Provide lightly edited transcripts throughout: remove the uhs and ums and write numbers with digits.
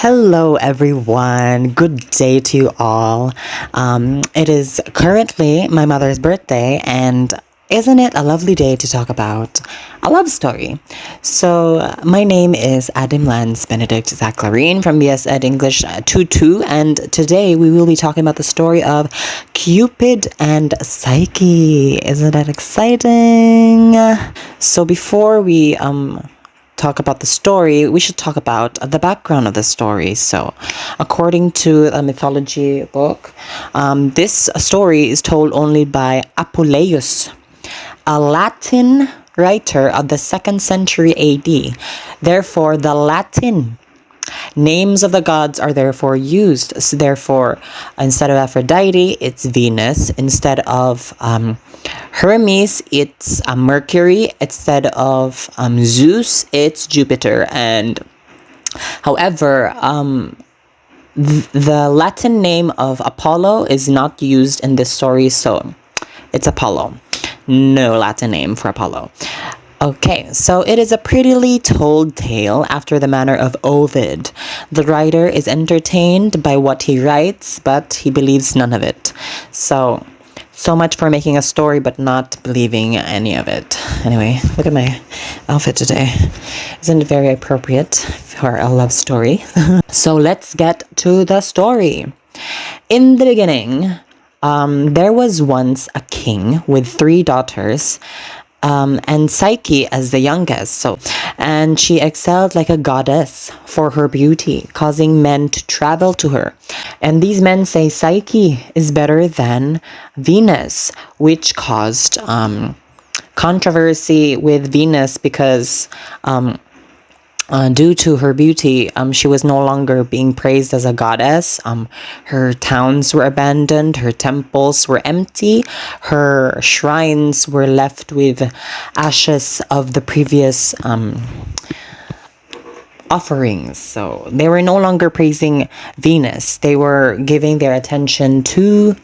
Hello, everyone. Good day to you all. It is currently my mother's birthday, and isn't it a lovely day to talk about a love story? So, my name is Adam Lance Benedict Zaclarine from BSED English 2.2, and today we will be talking about the story of Cupid and Psyche. Isn't that exciting? So, before we talk about the story, we should talk about the background of the story. So, according to a mythology book, this story is told only by Apuleius, a Latin writer of the 2nd century AD. Therefore, the Latin names of the gods are therefore used. So therefore, instead of Aphrodite, it's Venus. Instead of Hermes, it's Mercury. Instead of Zeus, it's Jupiter. And however, the Latin name of Apollo is not used in this story, so it's Apollo. No Latin name for Apollo. Okay, so it is a prettily told tale after the manner of Ovid. The writer is entertained by what he writes, but he believes none of it. So much for making a story but not believing any of it. Anyway, look at my outfit today. Isn't it very appropriate for a love story? So let's get to the story. In the beginning, there was once a king with 3 daughters, and Psyche as the youngest. And she excelled like a goddess for her beauty, causing men to travel to her. And these men say Psyche is better than Venus, which caused controversy with Venus because due to her beauty, she was no longer being praised as a goddess. Her towns were abandoned, her temples were empty, her shrines were left with ashes of the previous offerings. So they were no longer praising Venus. They were giving their attention to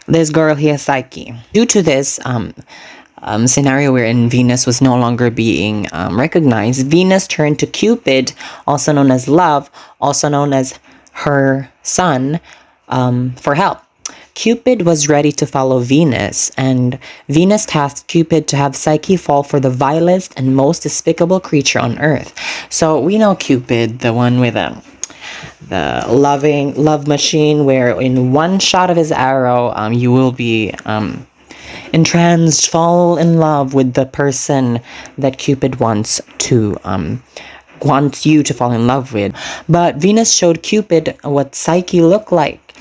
this girl here, Psyche. Due to this scenario wherein Venus was no longer being recognized, Venus turned to Cupid, also known as Love, also known as her son, for help. Cupid was ready to follow Venus, and Venus tasked Cupid to have Psyche fall for the vilest and most despicable creature on earth. So we know Cupid, the one with the love machine, where in one shot of his arrow, you will be entranced, fall in love with the person that Cupid wants you to fall in love with. But Venus showed Cupid what Psyche looked like,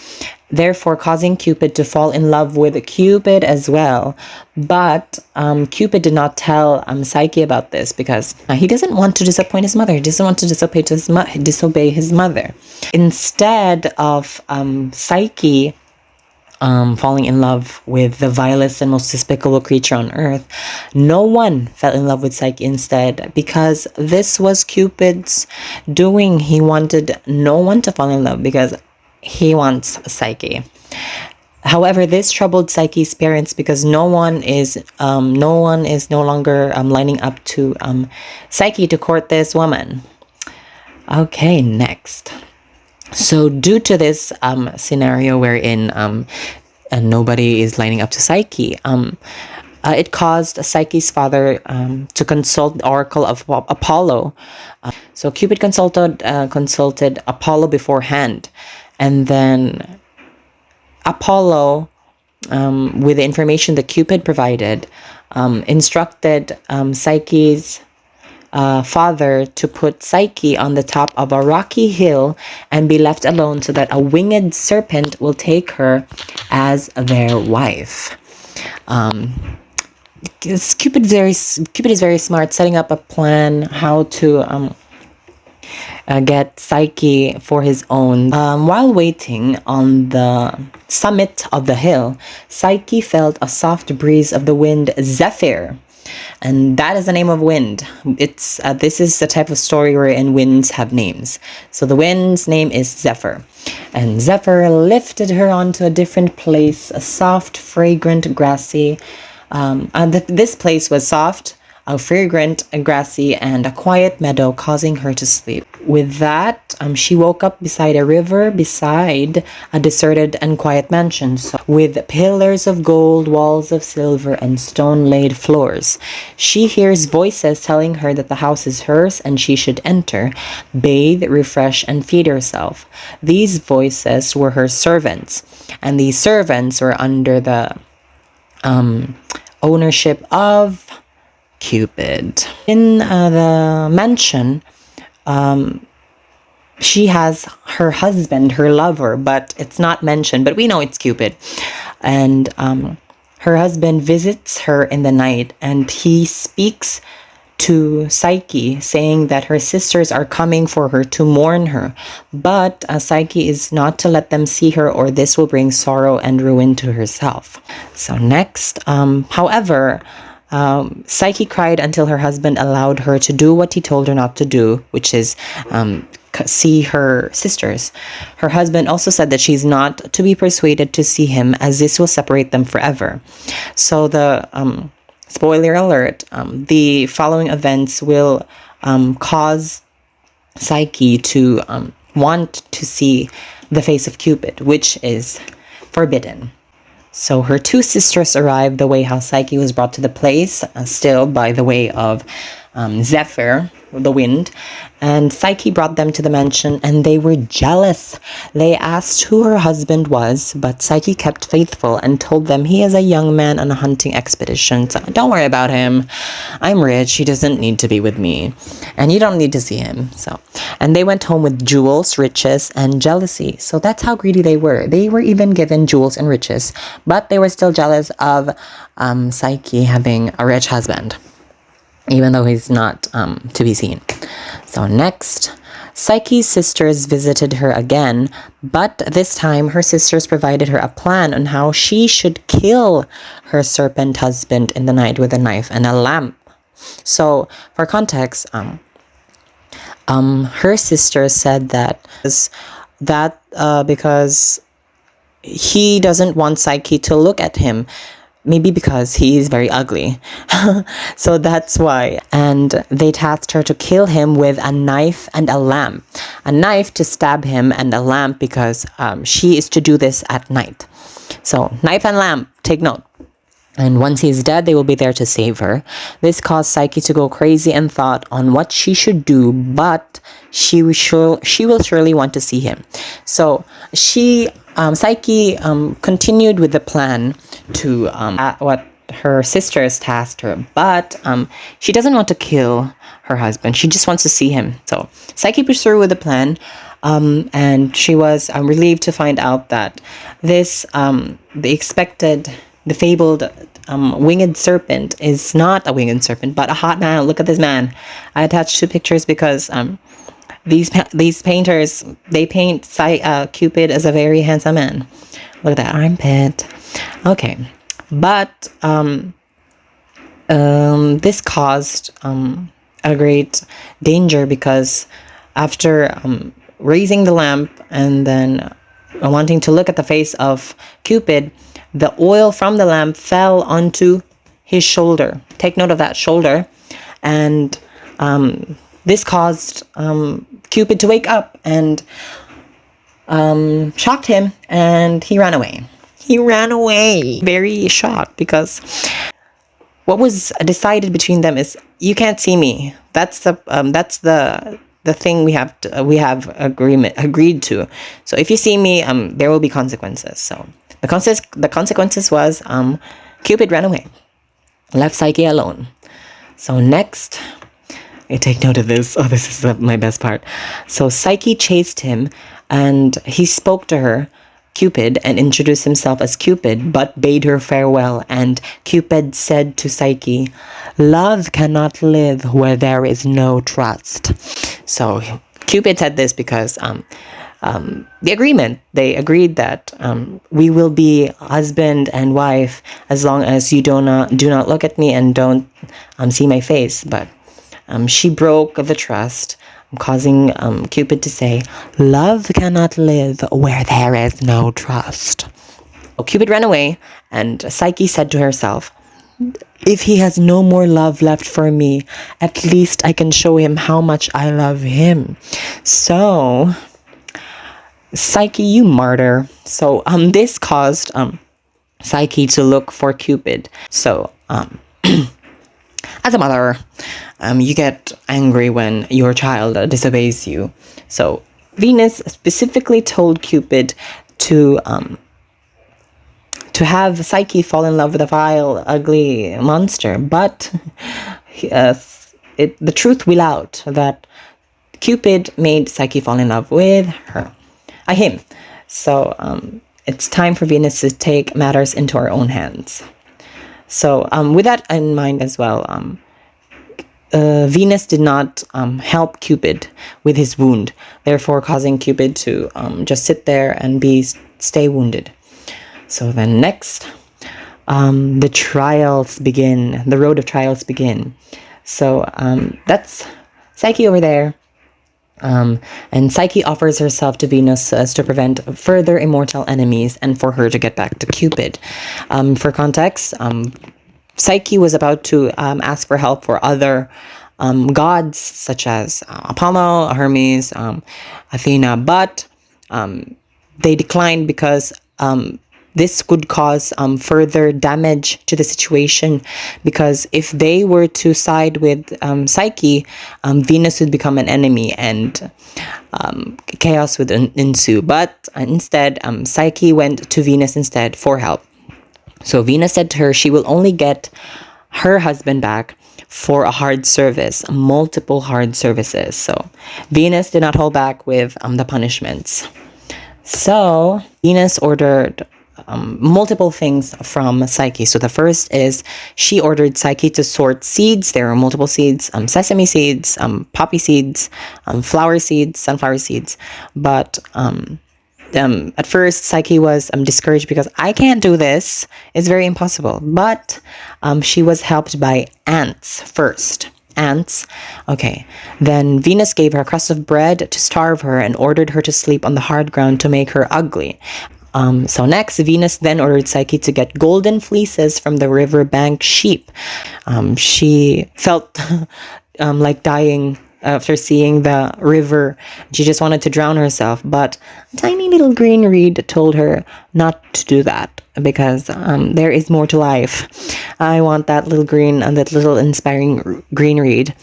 therefore causing Cupid to fall in love with Cupid as well. But Cupid did not tell Psyche about this because he doesn't want to disappoint his mother. He doesn't want to disobey his mother. Instead of Psyche falling in love with the vilest and most despicable creature on earth, no one fell in love with Psyche instead, because this was Cupid's doing. He wanted no one to fall in love because he wants Psyche. However, this troubled Psyche's parents because no one is no longer lining up to Psyche to court this woman. Okay, next. So due to this scenario wherein nobody is lining up to Psyche, it caused Psyche's father to consult the oracle of Apollo. So Cupid consulted Apollo beforehand, and then Apollo, with the information that Cupid provided, instructed Psyche's father to put Psyche on the top of a rocky hill and be left alone so that a winged serpent will take her as their wife. Cupid is very smart, setting up a plan how to get Psyche for his own. While waiting on the summit of the hill, Psyche felt a soft breeze of the wind, Zephyr. And that is the name of wind. This is the type of story wherein winds have names. So the wind's name is Zephyr. And Zephyr lifted her onto a different place, a soft, fragrant, grassy. This place was soft, a fragrant, a grassy, and a quiet meadow, causing her to sleep. With that, she woke up beside a river, beside a deserted and quiet mansion, with pillars of gold, walls of silver, and stone-laid floors. She hears voices telling her that the house is hers and she should enter, bathe, refresh, and feed herself. These voices were her servants, and these servants were under the ownership of Cupid. In the mansion, she has her husband, her lover, but it's not mentioned, but we know it's Cupid. And her husband visits her in the night, and he speaks to Psyche, saying that her sisters are coming for her to mourn her. But Psyche is not to let them see her, or this will bring sorrow and ruin to herself. So next, however, Psyche cried until her husband allowed her to do what he told her not to do, which is see her sisters. Her husband also said that she's not to be persuaded to see him, as this will separate them forever. So the spoiler alert, the following events will cause Psyche to want to see the face of Cupid, which is forbidden. So her two sisters arrived the way how Psyche was brought to the place, still by the way of Zephyr, the wind, and Psyche brought them to the mansion, and they were jealous. They asked who her husband was, but Psyche kept faithful and told them he is a young man on a hunting expedition, so don't worry about him. I'm rich, he doesn't need to be with me, and you don't need to see him. And they went home with jewels, riches, and jealousy. So that's how greedy they were. They were even given jewels and riches, but they were still jealous of Psyche having a rich husband, even though he's not to be seen. So next, Psyche's sisters visited her again, but this time her sisters provided her a plan on how she should kill her serpent husband in the night with a knife and a lamp. So for context, her sisters said that because he doesn't want Psyche to look at him, maybe because he is very ugly. So that's why. And they tasked her to kill him with a knife and a lamp. A knife to stab him, and a lamp because she is to do this at night. So knife and lamp, take note. And once he's dead, they will be there to save her. This caused Psyche to go crazy and thought on what she should do, but she will surely want to see him. So Psyche continued with the plan to what her sisters tasked her, but she doesn't want to kill her husband. She just wants to see him. So Psyche pursued with the plan, and she was relieved to find out that this the fabled winged serpent is not a winged serpent, but a hot man. Look at this man. I attached two pictures because these painters, they paint Cupid as a very handsome man. Look at that armpit. Okay, but this caused a great danger, because after raising the lamp and then wanting to look at the face of Cupid, the oil from the lamp fell onto his shoulder. Take note of that shoulder. And this caused Cupid to wake up and shocked him, and he ran away. He ran away. Very shocked, because what was decided between them is, you can't see me. That's the thing we have agreed to. So if you see me, there will be consequences. So the consequences was Cupid ran away, left Psyche alone. So next, I take note of this. Oh, this is my best part. So Psyche chased him, and he spoke to her, Cupid, and introduced himself as Cupid, but bade her farewell. And Cupid said to Psyche, "Love cannot live where there is no trust." So Cupid said this because they agreed that we will be husband and wife as long as you do not look at me and don't see my face. But she broke the trust, causing Cupid to say, "Love cannot live where there is no trust." So Cupid ran away, and Psyche said to herself, if he has no more love left for me, at least I can show him how much I love him. So, Psyche, you martyr. So, this caused Psyche to look for Cupid. So, as a mother, you get angry when your child disobeys you. So, Venus specifically told Cupid to have Psyche fall in love with a vile, ugly monster. But the truth will out that Cupid made Psyche fall in love with him. So it's time for Venus to take matters into her own hands. So with that in mind as well, Venus did not help Cupid with his wound, therefore causing Cupid to just sit there and stay wounded. So then next, the trials begin. The road of trials begin. So that's Psyche over there. And Psyche offers herself to Venus as to prevent further immortal enemies and for her to get back to Cupid. For context, Psyche was about to ask for help for other gods such as Apollo, Hermes, Athena, but they declined because this could cause further damage to the situation, because if they were to side with Psyche, Venus would become an enemy and chaos would ensue. But instead, Psyche went to Venus instead for help. So Venus said to her she will only get her husband back for a hard service, multiple hard services. So Venus did not hold back with the punishments. So Venus ordered multiple things from Psyche. So the first is she ordered Psyche to sort seeds. There are multiple seeds, sesame seeds, poppy seeds, flower seeds, sunflower seeds. But at first, Psyche was discouraged because I can't do this. It's very impossible. But she was helped by ants first. Ants. Okay. Then Venus gave her a crust of bread to starve her and ordered her to sleep on the hard ground to make her ugly. So next, Venus then ordered Psyche to get golden fleeces from the riverbank sheep. She felt like dying after seeing the river. She just wanted to drown herself, but a tiny little green reed told her not to do that because there is more to life. I want that little green and that little inspiring green reed.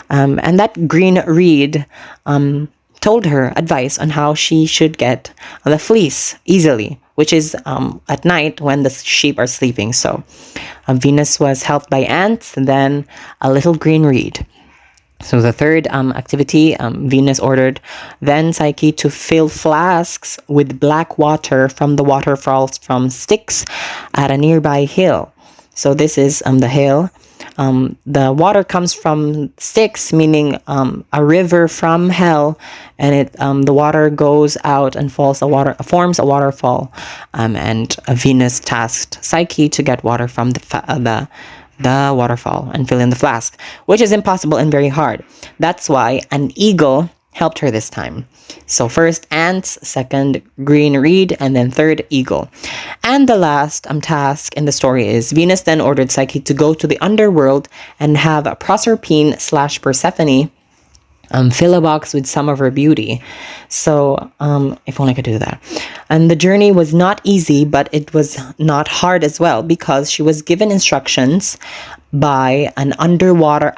And that green reed told her advice on how she should get the fleece easily, which is at night when the sheep are sleeping. So Venus was helped by ants and then a little green reed. So the third activity, Venus ordered then Psyche to fill flasks with black water from the waterfalls from Styx at a nearby hill. So this is the hill. The water comes from Styx, meaning a river from hell, and the water goes out and forms a waterfall. And Venus tasked Psyche to get water from the waterfall and fill in the flask, which is impossible and very hard. That's why an eagle helped her this time. So first ants, second green reed, and then third eagle. And the last task in the story is Venus then ordered Psyche to go to the underworld and have Proserpine/Persephone fill a box with some of her beauty. So if only I could do that. And the journey was not easy, but it was not hard as well, because she was given instructions by an underworld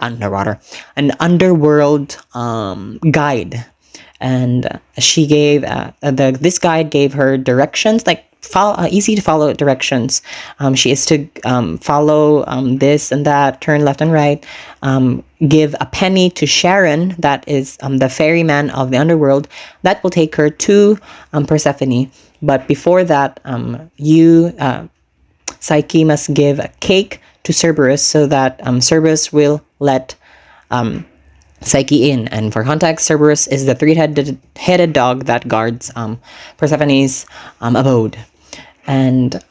guide. And she gave this guide gave her directions, like easy to follow directions. She is to follow this and that, turn left and right, give a penny to Charon, that is the ferryman of the underworld, that will take her to Persephone. But before that, Psyche must give a cake to Cerberus so that Cerberus will let Psyche in. And for context, Cerberus is the three-headed dog that guards Persephone's abode. And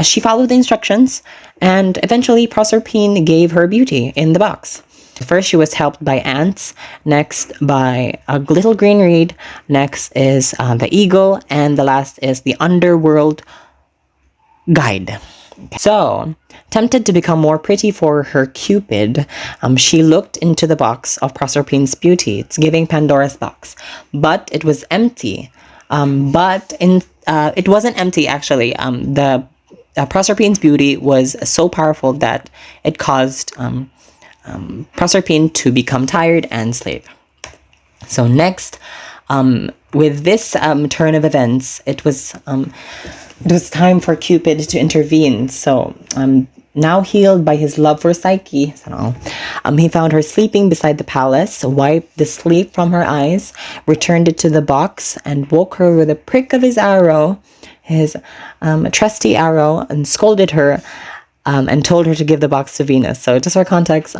she followed the instructions, and eventually Proserpine gave her beauty in the box. First, she was helped by ants, next by a little green reed, next is the eagle, and the last is the underworld guide. So, tempted to become more pretty for her Cupid, she looked into the box of Proserpine's beauty. It's giving Pandora's box, but it was empty. It wasn't empty actually. The Proserpine's beauty was so powerful that it caused Proserpine to become tired and sleep. So next, with this turn of events, it was time for Cupid to intervene. So now healed by his love for Psyche, he found her sleeping beside the palace, wiped the sleep from her eyes, returned it to the box, and woke her with a prick of his arrow, his trusty arrow, and scolded her and told her to give the box to Venus. So just for context,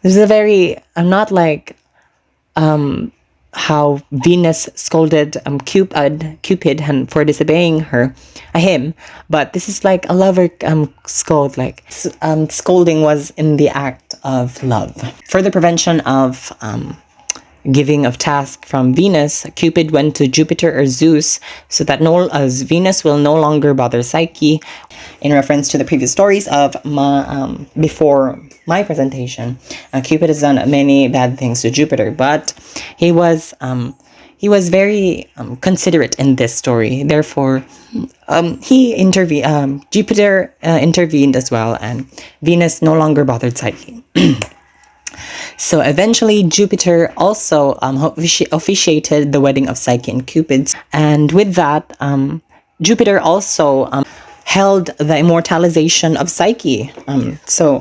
this is a very, not like how Venus scolded Cupid for disobeying him, but this is like a lover scold, like scolding was in the act of love. For the prevention of giving of task from Venus, Cupid went to Jupiter or Zeus so that Venus will no longer bother Psyche. In reference to the previous stories of before my presentation, Cupid has done many bad things to Jupiter, but he was very considerate in this story. Therefore, Jupiter intervened as well, and Venus no longer bothered Psyche. So eventually, Jupiter also officiated the wedding of Psyche and Cupid. And with that, Jupiter also held the immortalization of Psyche. So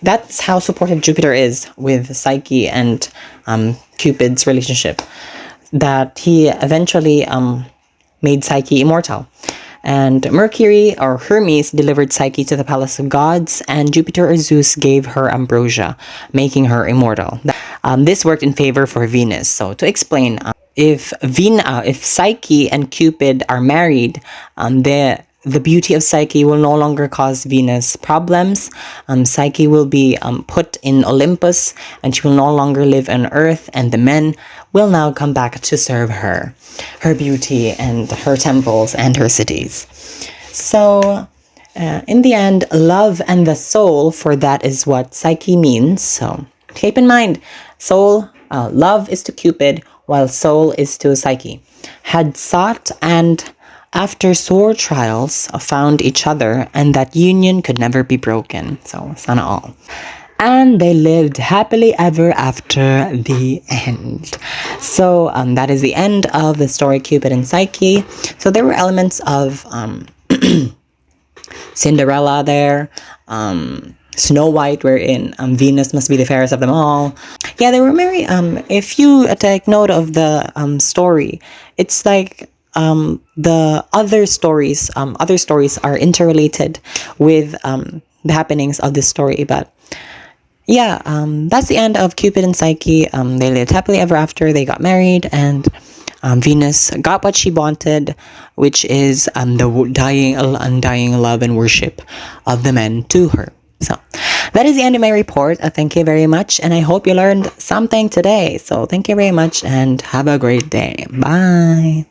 that's how supportive Jupiter is with Psyche and Cupid's relationship, that he eventually made Psyche immortal. And Mercury or Hermes delivered Psyche to the palace of gods, and Jupiter or Zeus gave her ambrosia, making her immortal. This worked in favor for Venus. So to explain, if Psyche and Cupid are married, the beauty of Psyche will no longer cause Venus problems. Psyche will be put in Olympus, and she will no longer live on Earth, and the men will now come back to serve her beauty and her temples and her cities. So in the end, love and the soul, for that is what Psyche means. So keep in mind, love is to Cupid, while soul is to Psyche. Had sought and after sore trials found each other, and that union could never be broken. So sana all. And they lived happily ever after the end. So that is the end of the story Cupid and Psyche. So there were elements of Cinderella there, Snow White, wherein Venus must be the fairest of them all. Yeah, they were very, if you take note of the story, it's like the other stories are interrelated with the happenings of this story. But yeah, that's the end of Cupid and Psyche. They lived happily ever after. They got married, and Venus got what she wanted, which is the undying love and worship of the men to her. So that is the end of my report. Thank you very much, and I hope you learned something today. So thank you very much, and have a great day. Bye.